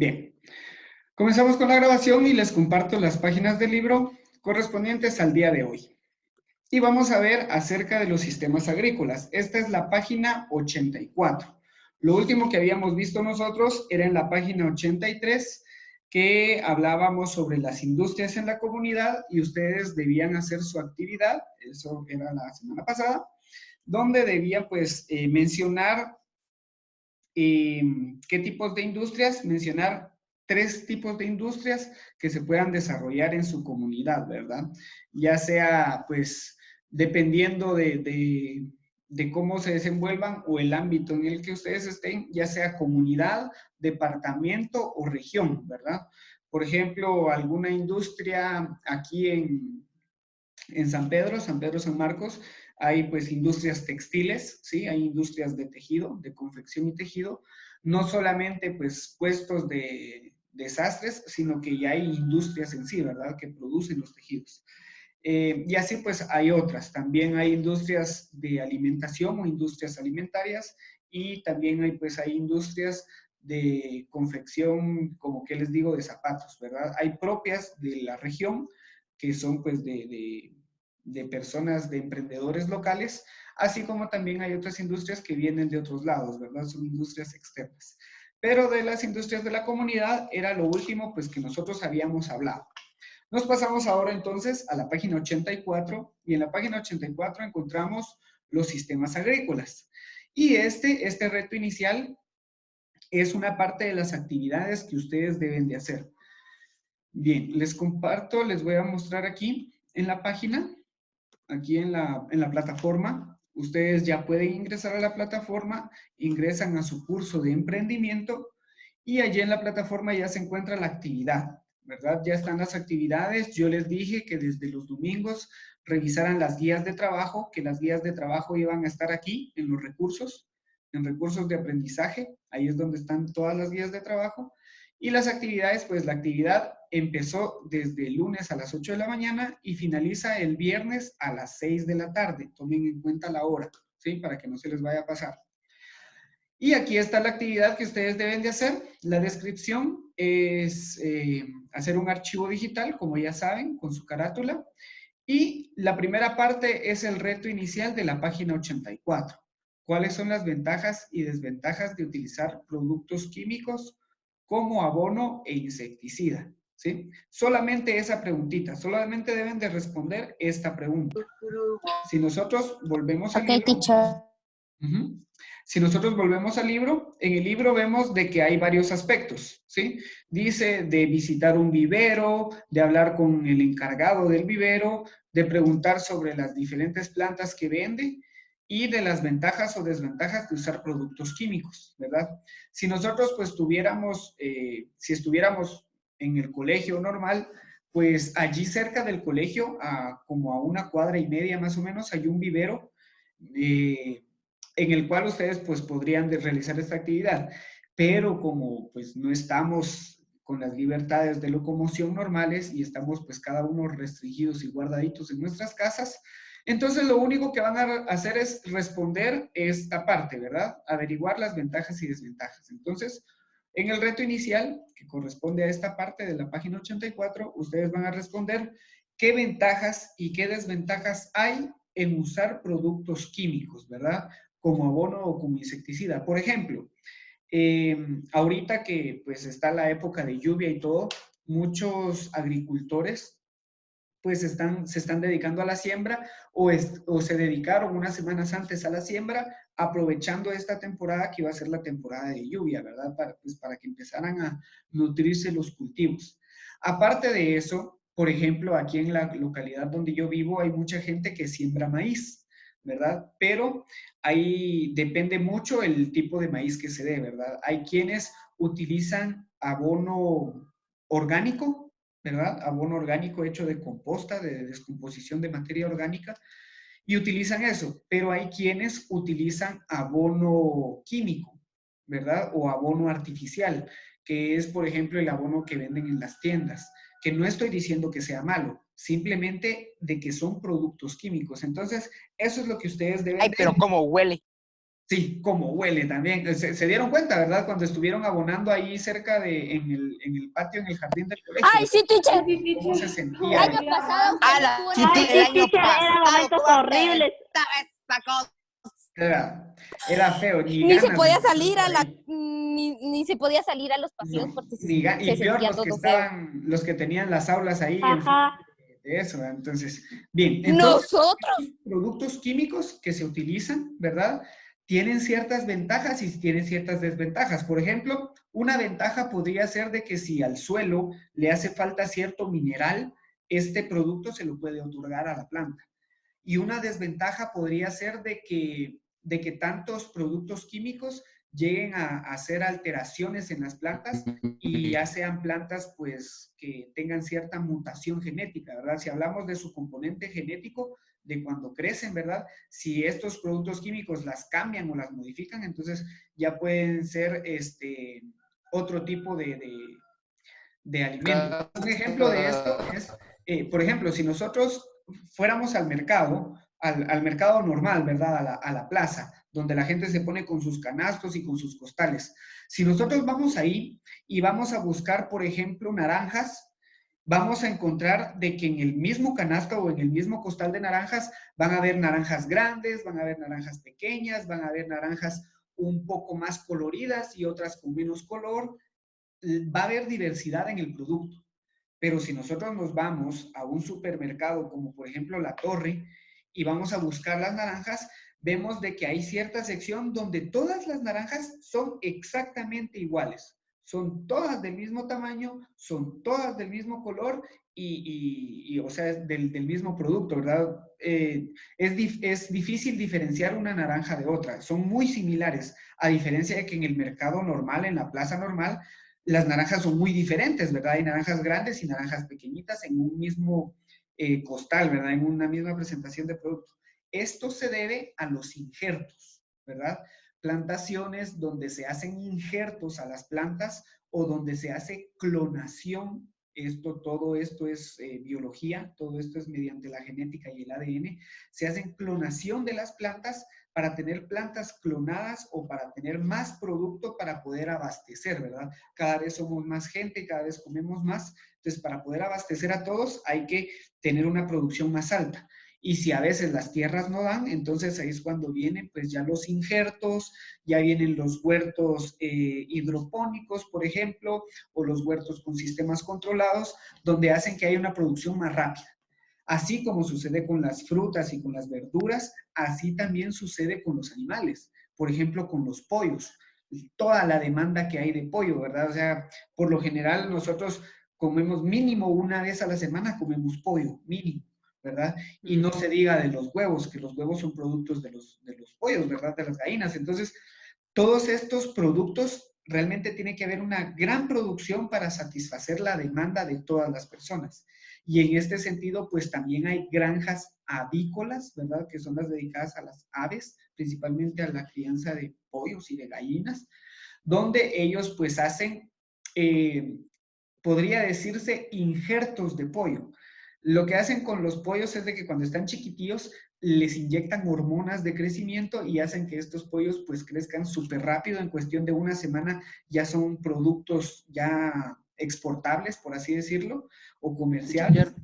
Bien, comenzamos con la grabación y les comparto las páginas del libro correspondientes al día de hoy. Y vamos a ver acerca de los sistemas agrícolas. Esta es la página 84. Lo último que habíamos visto nosotros era en la página 83, que hablábamos sobre las industrias en la comunidad y ustedes debían hacer su actividad, eso era la semana pasada, donde debían pues mencionar qué tipos de industrias, mencionar 3 tipos de industrias que se puedan desarrollar en su comunidad, ¿verdad? Ya sea, pues, dependiendo de cómo se desenvuelvan o el ámbito en el que ustedes estén, ya sea comunidad, departamento o región, ¿verdad? Por ejemplo, alguna industria aquí en San Pedro, San Marcos, hay pues industrias textiles, ¿sí? Hay industrias de tejido, de confección y tejido, no solamente pues puestos de sastres, sino que ya hay industrias en sí, ¿verdad? Que producen los tejidos. Y así pues hay otras, también hay industrias de alimentación o industrias alimentarias y también hay pues hay industrias de confección, como que les digo, de zapatos, ¿verdad? Hay propias de la región que son pues de personas, de emprendedores locales, así como también hay otras industrias que vienen de otros lados, ¿verdad? Son industrias externas. Pero de las industrias de la comunidad era lo último pues que nosotros habíamos hablado. Nos pasamos ahora entonces a la página 84 y en la página 84 encontramos los sistemas agrícolas. Y este reto inicial es una parte de las actividades que ustedes deben de hacer. Bien, les comparto, les voy a mostrar aquí en la página, aquí en la plataforma. Ustedes ya pueden ingresar a la plataforma, ingresan a su curso de emprendimiento y allí en la plataforma ya se encuentra la actividad, ¿verdad? Ya están las actividades. Yo les dije que desde los domingos revisaran las guías de trabajo, que las guías de trabajo iban a estar aquí en los recursos, en recursos de aprendizaje. Ahí es donde están todas las guías de trabajo. Y las actividades, pues la actividad empezó desde el lunes a las 8 de la mañana y finaliza el viernes a las 6 de la tarde. Tomen en cuenta la hora, ¿sí? Para que no se les vaya a pasar. Y aquí está la actividad que ustedes deben de hacer. La descripción es hacer un archivo digital, como ya saben, con su carátula. Y la primera parte es el reto inicial de la página 84. ¿Cuáles son las ventajas y desventajas de utilizar productos químicos como abono e insecticida? ¿Sí? Solamente esa preguntita, solamente deben de responder esta pregunta. Si nosotros volvemos al Ok, libro, teacher. si nosotros volvemos al libro, en el libro vemos de que hay varios aspectos, ¿sí? Dice de visitar un vivero, de hablar con el encargado del vivero, de preguntar sobre las diferentes plantas que vende y de las ventajas o desventajas de usar productos químicos, ¿verdad? Si nosotros pues tuviéramos, si estuviéramos en el colegio normal, pues allí cerca del colegio, como a 1,5 cuadras más o menos, hay un vivero en el cual ustedes pues podrían realizar esta actividad. Pero como pues no estamos con las libertades de locomoción normales y estamos pues cada uno restringidos y guardaditos en nuestras casas, entonces lo único que van a hacer es responder esta parte, ¿verdad? Averiguar las ventajas y desventajas. Entonces, en el reto inicial, que corresponde a esta parte de la página 84, ustedes van a responder qué ventajas y qué desventajas hay en usar productos químicos, ¿verdad? Como abono o como insecticida. Por ejemplo, ahorita que pues está la época de lluvia y todo, muchos agricultores pues se están dedicando a la siembra o se dedicaron unas semanas antes a la siembra, aprovechando esta temporada que iba a ser la temporada de lluvia, ¿verdad? Pues para que empezaran a nutrirse los cultivos. Aparte de eso, por ejemplo, aquí en la localidad donde yo vivo hay mucha gente que siembra maíz, ¿verdad? Pero ahí depende mucho el tipo de maíz que se dé, ¿verdad? Hay quienes utilizan abono orgánico, ¿verdad? Abono orgánico hecho de composta, de descomposición de materia orgánica, y utilizan eso, pero hay quienes utilizan abono químico, ¿verdad? O abono artificial, que es, por ejemplo, el abono que venden en las tiendas, que no estoy diciendo que sea malo, simplemente de que son productos químicos. Entonces, eso es lo que ustedes deben Ay, de... pero cómo huele. Sí, como huele también. Se dieron cuenta, ¿verdad? Cuando estuvieron abonando ahí cerca en el patio, en el jardín del colegio, ¡Ay, sí, teacher! Sí, sí, cómo se teacher. sentía. El año pasado usted A la estuvo en Ay, chica el... el sí, año teacher, eran pasado, momentos ¿cómo horribles. apestaba esa cosa? Era feo, ni Ni se ganas de podía pasar salir por a la... ahí. Ni se podía salir a los pasillos No, porque se y peor sentía los que todo feo. estaban, los que tenían las aulas ahí enfrente Ajá. de eso, ¿verdad? Entonces, bien, entonces, Nosotros, productos químicos que se utilizan, ¿verdad? Tienen ciertas ventajas y tienen ciertas desventajas. Por ejemplo, una ventaja podría ser de que si al suelo le hace falta cierto mineral, este producto se lo puede otorgar a la planta. Y una desventaja podría ser de que tantos productos químicos lleguen a hacer alteraciones en las plantas y ya sean plantas pues que tengan cierta mutación genética, ¿verdad? Si hablamos de su componente genético, de cuando crecen, ¿verdad? Si estos productos químicos las cambian o las modifican, entonces ya pueden ser otro tipo de alimentos. Un ejemplo de esto es, por ejemplo, si nosotros fuéramos al mercado, al mercado normal, ¿verdad? A la plaza, donde la gente se pone con sus canastos y con sus costales. Si nosotros vamos ahí y vamos a buscar, por ejemplo, naranjas, vamos a encontrar de que en el mismo canasto o en el mismo costal de naranjas van a haber naranjas grandes, van a haber naranjas pequeñas, van a haber naranjas un poco más coloridas y otras con menos color. Va a haber diversidad en el producto. Pero si nosotros nos vamos a un supermercado como por ejemplo La Torre y vamos a buscar las naranjas, vemos de que hay cierta sección donde todas las naranjas son exactamente iguales. Son todas del mismo tamaño, son todas del mismo color o sea, del mismo producto, ¿verdad? Es difícil diferenciar una naranja de otra. Son muy similares, a diferencia de que en el mercado normal, en la plaza normal, las naranjas son muy diferentes, ¿verdad? Hay naranjas grandes y naranjas pequeñitas en un mismo costal, ¿verdad? En una misma presentación de producto. Esto se debe a los injertos, ¿verdad? Plantaciones donde se hacen injertos a las plantas o donde se hace clonación. Todo esto es biología, todo esto es mediante la genética y el ADN. Se hacen clonación de las plantas para tener plantas clonadas o para tener más producto para poder abastecer, ¿verdad? Cada vez somos más gente, cada vez comemos más, entonces para poder abastecer a todos hay que tener una producción más alta. Y si a veces las tierras no dan, entonces ahí es cuando vienen pues ya los injertos, ya vienen los huertos hidropónicos, por ejemplo, o los huertos con sistemas controlados, donde hacen que haya una producción más rápida. Así como sucede con las frutas y con las verduras, así también sucede con los animales. Por ejemplo, con los pollos. Toda la demanda que hay de pollo, ¿verdad? O sea, por lo general nosotros comemos mínimo una vez a la semana, comemos pollo, mínimo, ¿verdad? Y no se diga de los huevos, que los huevos son productos de los pollos, ¿verdad? De las gallinas. Entonces, todos estos productos realmente tiene que haber una gran producción para satisfacer la demanda de todas las personas. Y en este sentido, pues también hay granjas avícolas, ¿verdad? Que son las dedicadas a las aves, principalmente a la crianza de pollos y de gallinas, donde ellos pues hacen, podría decirse, injertos de pollo. Lo que hacen con los pollos es de que cuando están chiquitillos les inyectan hormonas de crecimiento y hacen que estos pollos pues crezcan súper rápido. En cuestión de una semana ya son productos ya exportables, por así decirlo, o comerciales.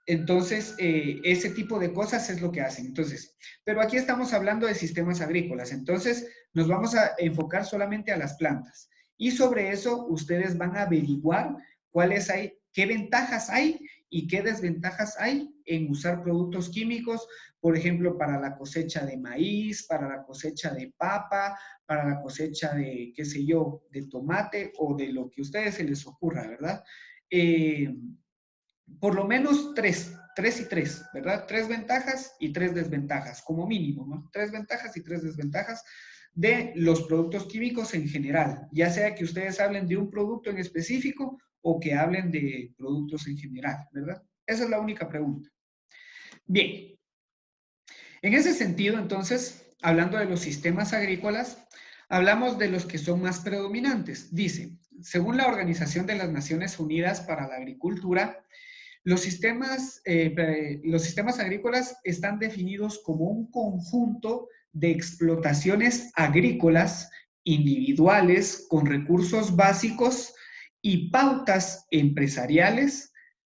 Entonces, ese tipo de cosas es lo que hacen. Entonces, pero aquí estamos hablando de sistemas agrícolas. Entonces, nos vamos a enfocar solamente a las plantas. Y sobre eso, ustedes van a averiguar cuáles hay, qué ventajas hay y qué desventajas hay en usar productos químicos, por ejemplo, para la cosecha de maíz, para la cosecha de papa, para la cosecha de, qué sé yo, de tomate o de lo que a ustedes se les ocurra, ¿verdad? Por lo menos tres y tres, ¿verdad? Tres ventajas y tres desventajas, como mínimo, ¿no? Tres ventajas y tres desventajas de los productos químicos en general, ya sea que ustedes hablen de un producto en específico o que hablen de productos en general, ¿verdad? Esa es la única pregunta. Bien, en ese sentido, entonces, hablando de los sistemas agrícolas, hablamos de los que son más predominantes. Dice, según la Organización de las Naciones Unidas para la Agricultura, los sistemas agrícolas están definidos como un conjunto de explotaciones agrícolas individuales con recursos básicos y pautas empresariales,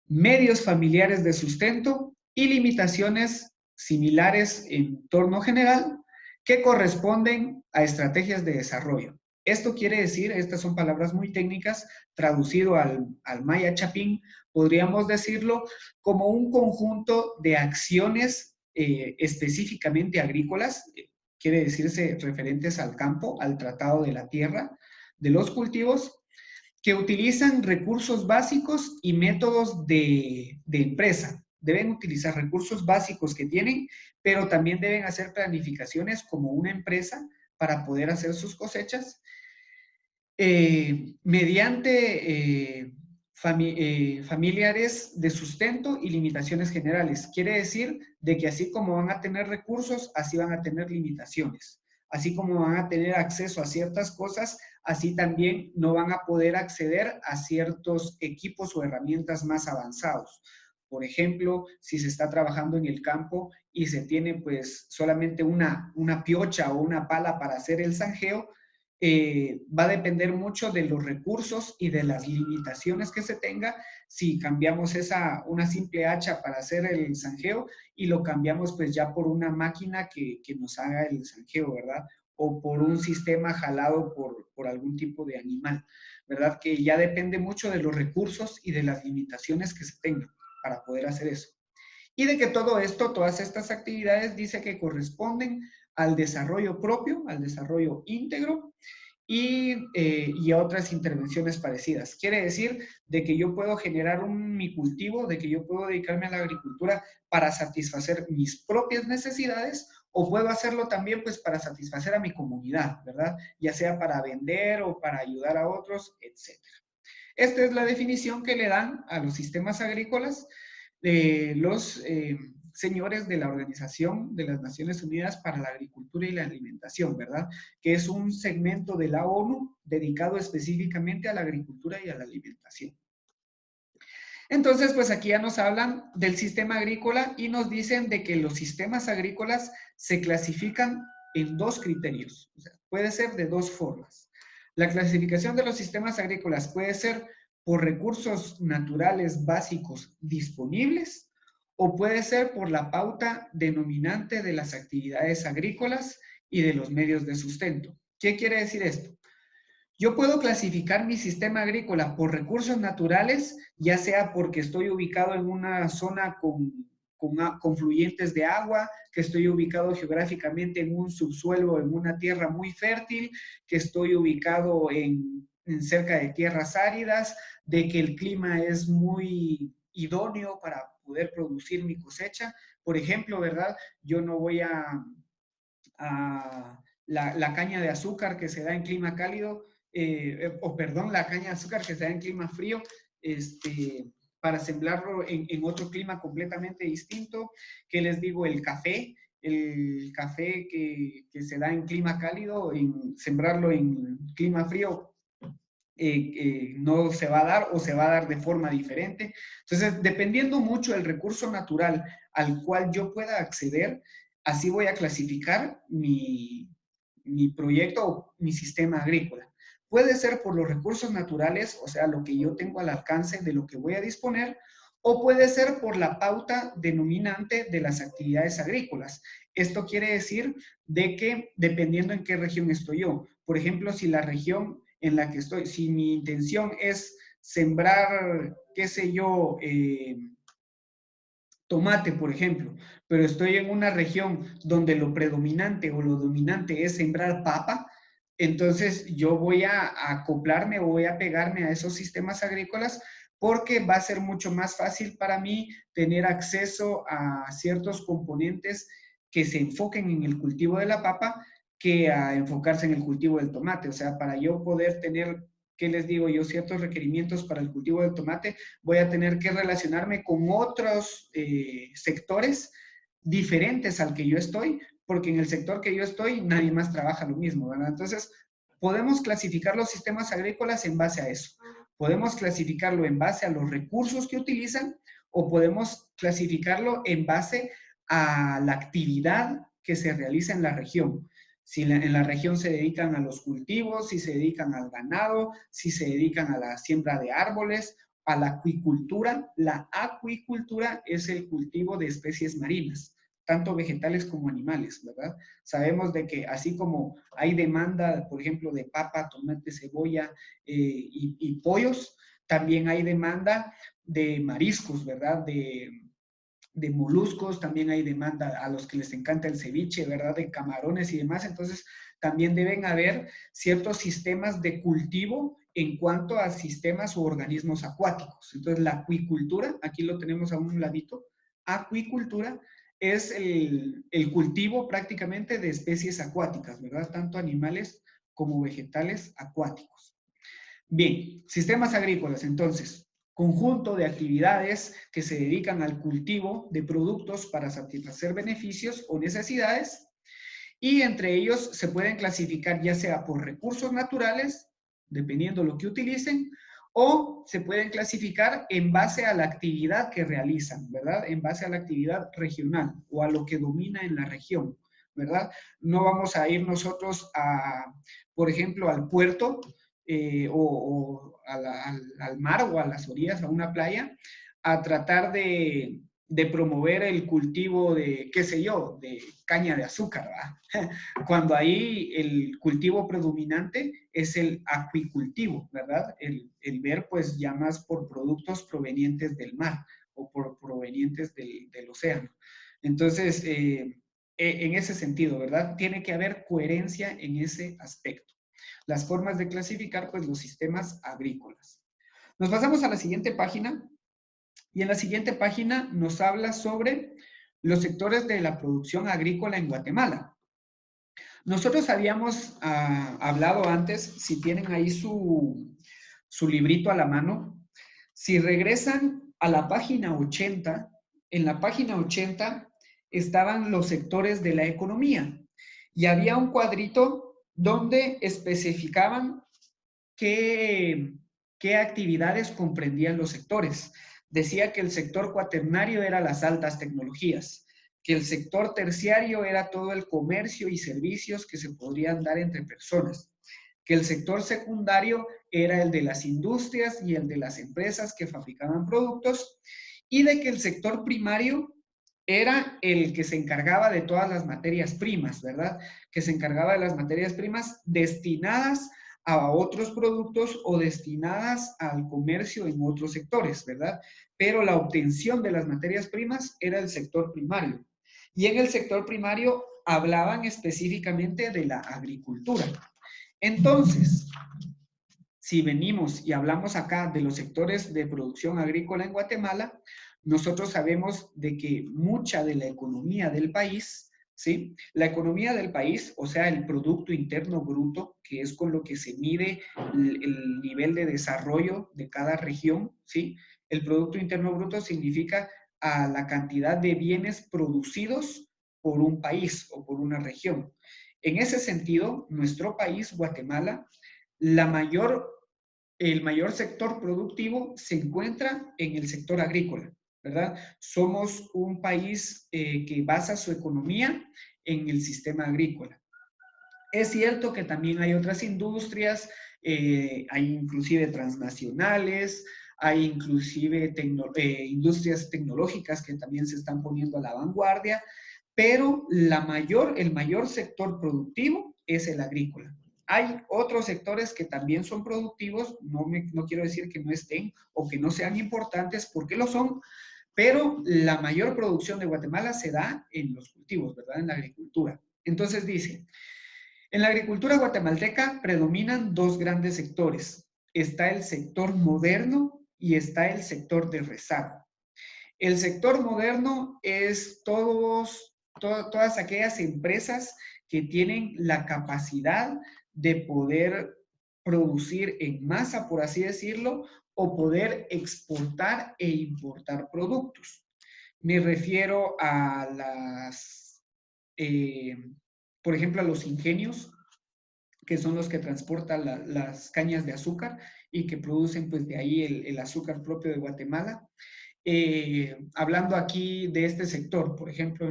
medios familiares de sustento y limitaciones similares en torno general que corresponden a estrategias de desarrollo. Esto quiere decir, estas son palabras muy técnicas, traducido al maya chapín, podríamos decirlo como un conjunto de acciones específicamente agrícolas, quiere decirse referentes al campo, al tratado de la tierra, de los cultivos, que utilizan recursos básicos y métodos de empresa. Deben utilizar recursos básicos que tienen, pero también deben hacer planificaciones como una empresa para poder hacer sus cosechas mediante familiares de sustento y limitaciones generales. Quiere decir de que así como van a tener recursos, así van a tener limitaciones. Así como van a tener acceso a ciertas cosas, así también no van a poder acceder a ciertos equipos o herramientas más avanzados. Por ejemplo, si se está trabajando en el campo y se tiene pues solamente una piocha o una pala para hacer el zanjeo, va a depender mucho de los recursos y de las limitaciones que se tenga si cambiamos una simple hacha para hacer el zanjeo y lo cambiamos pues ya por una máquina que nos haga el zanjeo, ¿verdad? O por un sistema jalado por algún tipo de animal, ¿verdad? Que ya depende mucho de los recursos y de las limitaciones que se tengan para poder hacer eso. Y de que todo esto, todas estas actividades, dice que corresponden al desarrollo propio, al desarrollo íntegro y a otras intervenciones parecidas. Quiere decir de que yo puedo generar mi cultivo, de que yo puedo dedicarme a la agricultura para satisfacer mis propias necesidades o puedo hacerlo también pues para satisfacer a mi comunidad, ¿verdad? Ya sea para vender o para ayudar a otros, etc. Esta es la definición que le dan a los sistemas agrícolas los señores de la Organización de las Naciones Unidas para la Agricultura y la Alimentación, ¿verdad? Que es un segmento de la ONU dedicado específicamente a la agricultura y a la alimentación. Entonces, pues aquí ya nos hablan del sistema agrícola y nos dicen de que los sistemas agrícolas se clasifican en dos criterios. O sea, puede ser de dos formas. La clasificación de los sistemas agrícolas puede ser por recursos naturales básicos disponibles o puede ser por la pauta denominante de las actividades agrícolas y de los medios de sustento. ¿Qué quiere decir esto? Yo puedo clasificar mi sistema agrícola por recursos naturales, ya sea porque estoy ubicado en una zona con fluentes de agua, que estoy ubicado geográficamente en un subsuelo, en una tierra muy fértil, que estoy ubicado en cerca de tierras áridas, de que el clima es muy idóneo para poder producir mi cosecha. Por ejemplo, ¿verdad? Yo no voy a la caña de azúcar que se da en clima cálido, perdón, la caña de azúcar que se da en clima frío, para sembrarlo en otro clima completamente distinto. ¿Qué les digo? El café que se da en clima cálido, sembrarlo en clima frío, no se va a dar o se va a dar de forma diferente. Entonces, dependiendo mucho del recurso natural al cual yo pueda acceder, así voy a clasificar mi proyecto o mi sistema agrícola. Puede ser por los recursos naturales, o sea, lo que yo tengo al alcance de lo que voy a disponer, o puede ser por la pauta denominante de las actividades agrícolas. Esto quiere decir de que dependiendo en qué región estoy yo, por ejemplo, si la región en la que estoy, si mi intención es sembrar, qué sé yo, tomate, por ejemplo, pero estoy en una región donde lo predominante o lo dominante es sembrar papa, entonces yo voy a acoplarme o voy a pegarme a esos sistemas agrícolas porque va a ser mucho más fácil para mí tener acceso a ciertos componentes que se enfoquen en el cultivo de la papa que a enfocarse en el cultivo del tomate. O sea, para yo poder tener, ¿qué les digo yo? Ciertos requerimientos para el cultivo del tomate, voy a tener que relacionarme con otros sectores diferentes al que yo estoy, porque en el sector que yo estoy nadie más trabaja lo mismo, ¿verdad? Entonces, podemos clasificar los sistemas agrícolas en base a eso. Podemos clasificarlo en base a los recursos que utilizan o podemos clasificarlo en base a la actividad que se realiza en la región. Si en la región se dedican a los cultivos, si se dedican al ganado, si se dedican a la siembra de árboles, a la acuicultura. La acuicultura es el cultivo de especies marinas, tanto vegetales como animales, ¿verdad? Sabemos de que así como hay demanda, por ejemplo, de papa, tomate, cebolla y pollos, también hay demanda de mariscos, ¿verdad? De moluscos, también hay demanda a los que les encanta el ceviche, ¿verdad? De camarones y demás. Entonces, también deben haber ciertos sistemas de cultivo en cuanto a sistemas o organismos acuáticos. Entonces, la acuicultura, aquí lo tenemos a un ladito, acuicultura es el cultivo prácticamente de especies acuáticas, ¿verdad? Tanto animales como vegetales acuáticos. Bien, sistemas agrícolas, entonces, conjunto de actividades que se dedican al cultivo de productos para satisfacer beneficios o necesidades, y entre ellos se pueden clasificar ya sea por recursos naturales, dependiendo lo que utilicen, o se pueden clasificar en base a la actividad que realizan, ¿verdad? En base a la actividad regional o a lo que domina en la región, ¿verdad? No vamos a ir nosotros a, por ejemplo, al puerto o al mar o a las orillas, a una playa, a tratar de promover el cultivo de, qué sé yo, de caña de azúcar, ¿verdad? Cuando ahí el cultivo predominante es el acuicultivo, ¿verdad? El ver pues ya más por productos provenientes del mar o por provenientes del océano. Entonces, en ese sentido, ¿verdad? Tiene que haber coherencia en ese aspecto. Las formas de clasificar pues los sistemas agrícolas. Nos pasamos a la siguiente página. Y en la siguiente página nos habla sobre los sectores de la producción agrícola en Guatemala. Nosotros habíamos hablado antes, si tienen ahí su librito a la mano, si regresan a la página 80, en la página 80 estaban los sectores de la economía y había un cuadrito donde especificaban qué actividades comprendían los sectores. Decía que el sector cuaternario era las altas tecnologías, que el sector terciario era todo el comercio y servicios que se podrían dar entre personas, que el sector secundario era el de las industrias y el de las empresas que fabricaban productos, y de que el sector primario era el que se encargaba de todas las materias primas, ¿verdad? Que se encargaba de las materias primas destinadas a otros productos o destinadas al comercio en otros sectores, ¿verdad? Pero la obtención de las materias primas era el sector primario. Y en el sector primario hablaban específicamente de la agricultura. Entonces, si venimos y hablamos acá de los sectores de producción agrícola en Guatemala, nosotros sabemos de que mucha de la economía del país, ¿sí? La economía del país, o sea, el Producto Interno Bruto, que es con lo que se mide el nivel de desarrollo de cada región, ¿sí? El Producto Interno Bruto significa a la cantidad de bienes producidos por un país o por una región. En ese sentido, nuestro país, Guatemala, el mayor sector productivo se encuentra en el sector agrícola, ¿verdad? Somos un país que basa su economía en el sistema agrícola. Es cierto que también hay otras industrias, hay inclusive transnacionales, hay inclusive industrias tecnológicas que también se están poniendo a la vanguardia, pero el mayor sector productivo es el agrícola. Hay otros sectores que también son productivos, no quiero decir que no estén o que no sean importantes, porque lo son, pero la mayor producción de Guatemala se da en los cultivos, ¿verdad? En la agricultura. Entonces dice, en la agricultura guatemalteca predominan dos grandes sectores. Está el sector moderno y está el sector de rezago. El sector moderno es todas aquellas empresas que tienen la capacidad de poder producir en masa, por así decirlo, o poder exportar e importar productos. Me refiero a eh, por ejemplo, a los ingenios, que son los que transportan las cañas de azúcar y que producen pues de ahí el azúcar propio de Guatemala. Hablando aquí de este sector, por ejemplo,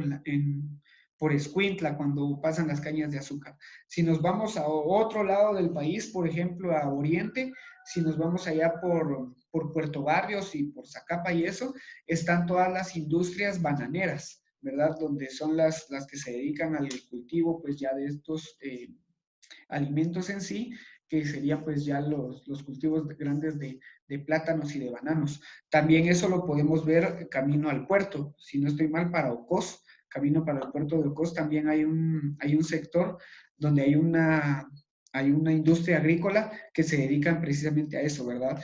por Escuintla, cuando pasan las cañas de azúcar. Si nos vamos a otro lado del país, por ejemplo, a Oriente, si nos vamos allá por Puerto Barrios y por Zacapa y eso, están todas las industrias bananeras, ¿verdad? Donde son las que se dedican al cultivo, pues ya de estos alimentos en sí, que serían pues ya los cultivos grandes de plátanos y de bananos. También eso lo podemos ver camino al puerto, si no estoy mal, para Ocos, camino para el puerto de Ocos, también hay un sector donde hay una industria agrícola que se dedican precisamente a eso, ¿verdad?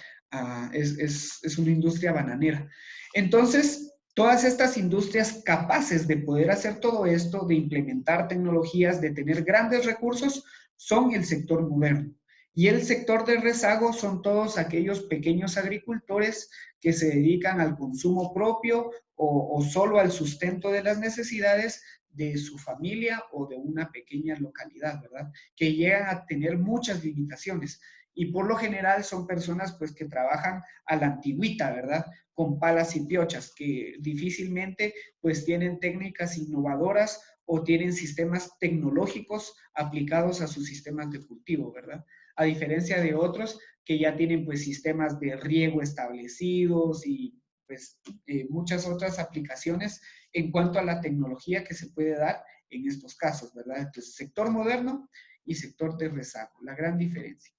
Es una industria bananera. Entonces, todas estas industrias capaces de poder hacer todo esto, de implementar tecnologías, de tener grandes recursos, son el sector moderno. Y el sector de rezago son todos aquellos pequeños agricultores que se dedican al consumo propio o solo al sustento de las necesidades de su familia o de una pequeña localidad, ¿verdad? Que llegan a tener muchas limitaciones. Y por lo general son personas pues que trabajan a la antigüita, ¿verdad? Con palas y piochas, que difícilmente pues tienen técnicas innovadoras o tienen sistemas tecnológicos aplicados a sus sistemas de cultivo, ¿verdad? A diferencia de otros que ya tienen pues sistemas de riego establecidos y pues muchas otras aplicaciones en cuanto a la tecnología que se puede dar en estos casos, ¿verdad? Entonces, sector moderno y sector de rezago, la gran diferencia.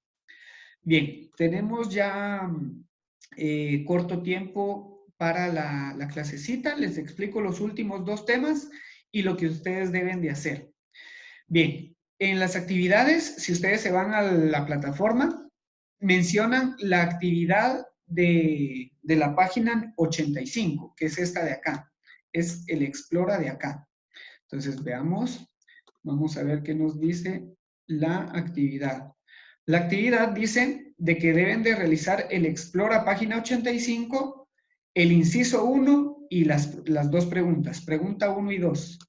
Bien, tenemos ya corto tiempo para la clasecita. Les explico los últimos dos temas y lo que ustedes deben de hacer. Bien, en las actividades, si ustedes se van a la plataforma, mencionan la actividad de la página 85, que es esta de acá. Es el Explora de acá. Entonces, veamos. Vamos a ver qué nos dice la actividad. La actividad dice de que deben de realizar el Explora página 85, el inciso 1 y las dos preguntas, pregunta 1 y 2.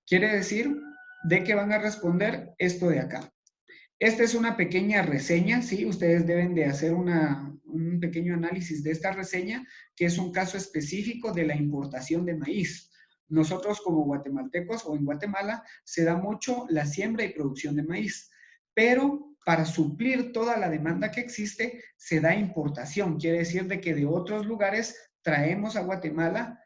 Quiere decir de que van a responder esto de acá. Esta es una pequeña reseña, ¿sí? Ustedes deben de hacer un pequeño análisis de esta reseña, que es un caso específico de la importación de maíz. Nosotros como guatemaltecos o en Guatemala se da mucho la siembra y producción de maíz, pero para suplir toda la demanda que existe se da importación, quiere decir de que de otros lugares traemos a Guatemala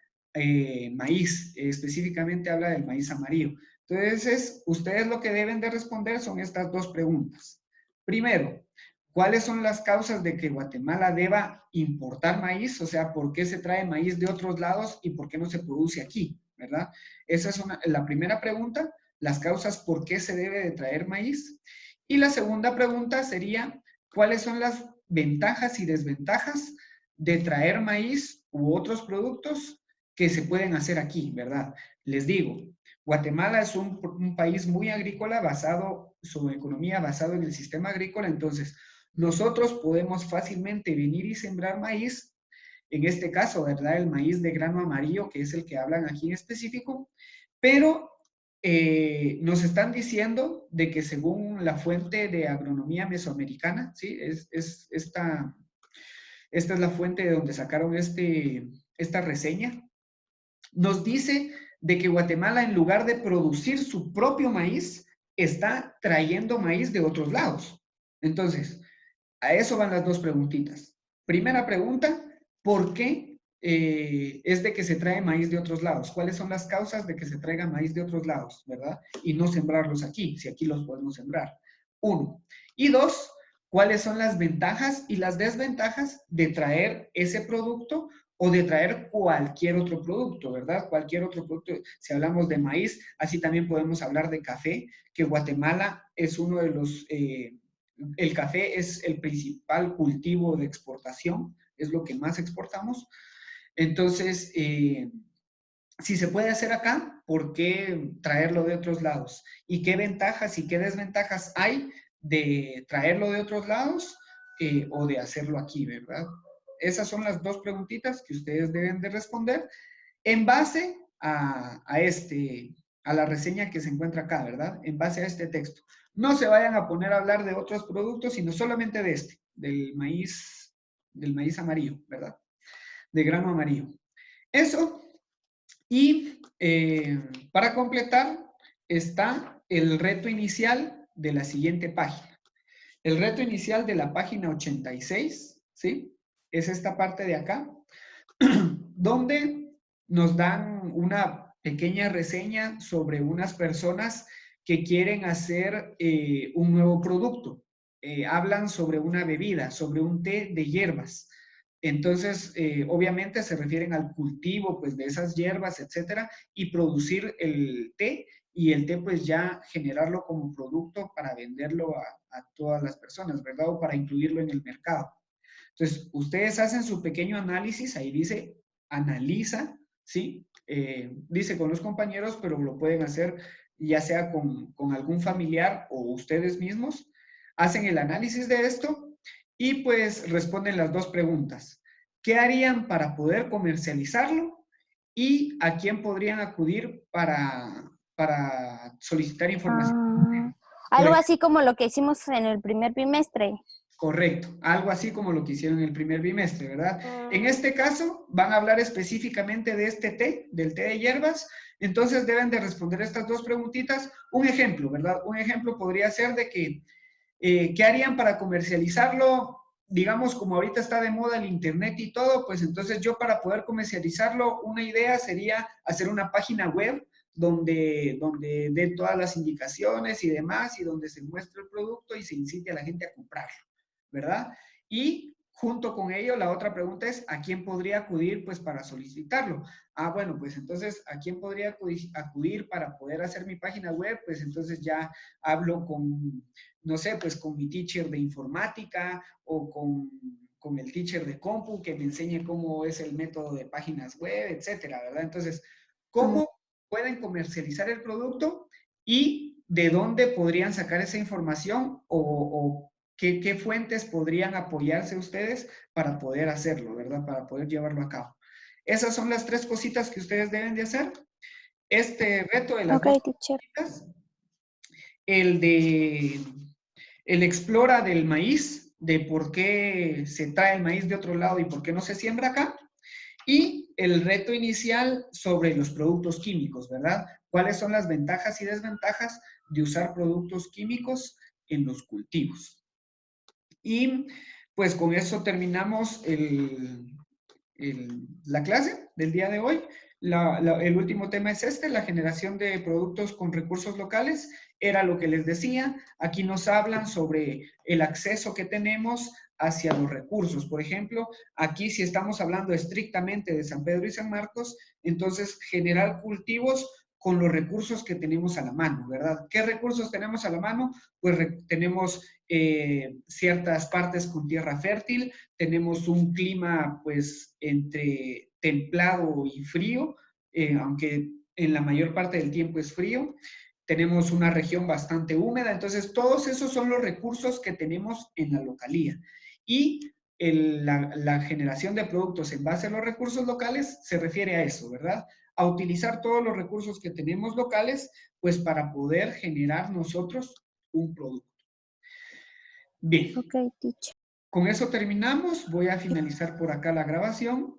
maíz, específicamente habla del maíz amarillo. Entonces, ustedes lo que deben de responder son estas dos preguntas. Primero, ¿cuáles son las causas de que Guatemala deba importar maíz? O sea, ¿por qué se trae maíz de otros lados y por qué no se produce aquí? ¿Verdad? Esa es la primera pregunta, las causas por qué se debe de traer maíz. Y la segunda pregunta sería, ¿cuáles son las ventajas y desventajas de traer maíz u otros productos que se pueden hacer aquí, ¿verdad? Les digo, Guatemala es un país muy agrícola, su economía basado en el sistema agrícola, entonces nosotros podemos fácilmente venir y sembrar maíz, en este caso, ¿verdad? El maíz de grano amarillo, que es el que hablan aquí en específico, pero nos están diciendo de que según la fuente de agronomía mesoamericana, ¿sí? Esta es la fuente de donde sacaron esta reseña, nos dice de que Guatemala, en lugar de producir su propio maíz, está trayendo maíz de otros lados. Entonces, a eso van las dos preguntitas. Primera pregunta, ¿por qué es de que se trae maíz de otros lados? ¿Cuáles son las causas de que se traiga maíz de otros lados, verdad? Y no sembrarlos aquí, si aquí los podemos sembrar. Uno. Y dos, ¿cuáles son las ventajas y las desventajas de traer ese producto o de traer cualquier otro producto, ¿verdad? Cualquier otro producto. Si hablamos de maíz, así también podemos hablar de café, que Guatemala es uno de los... el café es el principal cultivo de exportación, es lo que más exportamos. Entonces, si se puede hacer acá, ¿por qué traerlo de otros lados? ¿Y qué ventajas y qué desventajas hay de traerlo de otros lados o de hacerlo aquí, verdad? Esas son las dos preguntitas que ustedes deben de responder en base a la reseña que se encuentra acá, ¿verdad? En base a este texto. No se vayan a poner a hablar de otros productos, sino solamente de del maíz amarillo, ¿verdad? De grano amarillo. Eso. Y para completar, está el reto inicial de la siguiente página. El reto inicial de la página 86, ¿sí? Es esta parte de acá, donde nos dan una pequeña reseña sobre unas personas que quieren hacer un nuevo producto. Hablan sobre una bebida, sobre un té de hierbas. Entonces, obviamente se refieren al cultivo, pues, de esas hierbas, etcétera, y producir el té, y el té, pues, ya generarlo como producto para venderlo a todas las personas, ¿verdad? O para incluirlo en el mercado. Entonces, ustedes hacen su pequeño análisis, ahí dice, analiza, ¿sí? Dice con los compañeros, pero lo pueden hacer ya sea con algún familiar o ustedes mismos. Hacen el análisis de esto y pues responden las dos preguntas. ¿Qué harían para poder comercializarlo? ¿Y a quién podrían acudir para solicitar información? Por Algo así como lo que hicimos en el primer bimestre. Correcto, algo así como lo que hicieron en el primer bimestre, ¿verdad? En este caso, van a hablar específicamente de este té, del té de hierbas, entonces deben de responder estas dos preguntitas. Un ejemplo, ¿verdad? Un ejemplo podría ser de que, ¿qué harían para comercializarlo? Digamos, como ahorita está de moda el internet y todo, pues entonces yo para poder comercializarlo, una idea sería hacer una página web donde dé todas las indicaciones y demás, y donde se muestre el producto y se incite a la gente a comprarlo, ¿verdad? Y junto con ello, la otra pregunta es, ¿a quién podría acudir pues para solicitarlo? Ah, bueno, pues entonces, ¿a quién podría acudir para poder hacer mi página web? Pues entonces ya hablo con, no sé, pues con mi teacher de informática o con el teacher de compu que me enseñe cómo es el método de páginas web, etcétera, ¿verdad? Entonces, ¿cómo pueden comercializar el producto y de dónde podrían sacar esa información o ¿qué fuentes podrían apoyarse ustedes para poder hacerlo, ¿verdad? Para poder llevarlo a cabo. Esas son las tres cositas que ustedes deben de hacer. Este reto de las dos teacher. cositas, el de el explora del maíz, de por qué se trae el maíz de otro lado y por qué no se siembra acá, y el reto inicial sobre los productos químicos, ¿verdad? ¿Cuáles son las ventajas y desventajas de usar productos químicos en los cultivos? Y pues con eso terminamos la clase del día de hoy. El último tema es este, la generación de productos con recursos locales. Era lo que les decía. Aquí nos hablan sobre el acceso que tenemos hacia los recursos. Por ejemplo, aquí si estamos hablando estrictamente de San Pedro y San Marcos, entonces generar cultivos con los recursos que tenemos a la mano, ¿verdad? ¿Qué recursos tenemos a la mano? Pues tenemos ciertas partes con tierra fértil, tenemos un clima pues entre templado y frío, aunque en la mayor parte del tiempo es frío, tenemos una región bastante húmeda, entonces todos esos son los recursos que tenemos en la localía. Y la generación de productos en base a los recursos locales se refiere a eso, ¿verdad? A utilizar todos los recursos que tenemos locales, pues para poder generar nosotros un producto. Bien. Ok, teacher. Con eso terminamos. Voy a finalizar por acá la grabación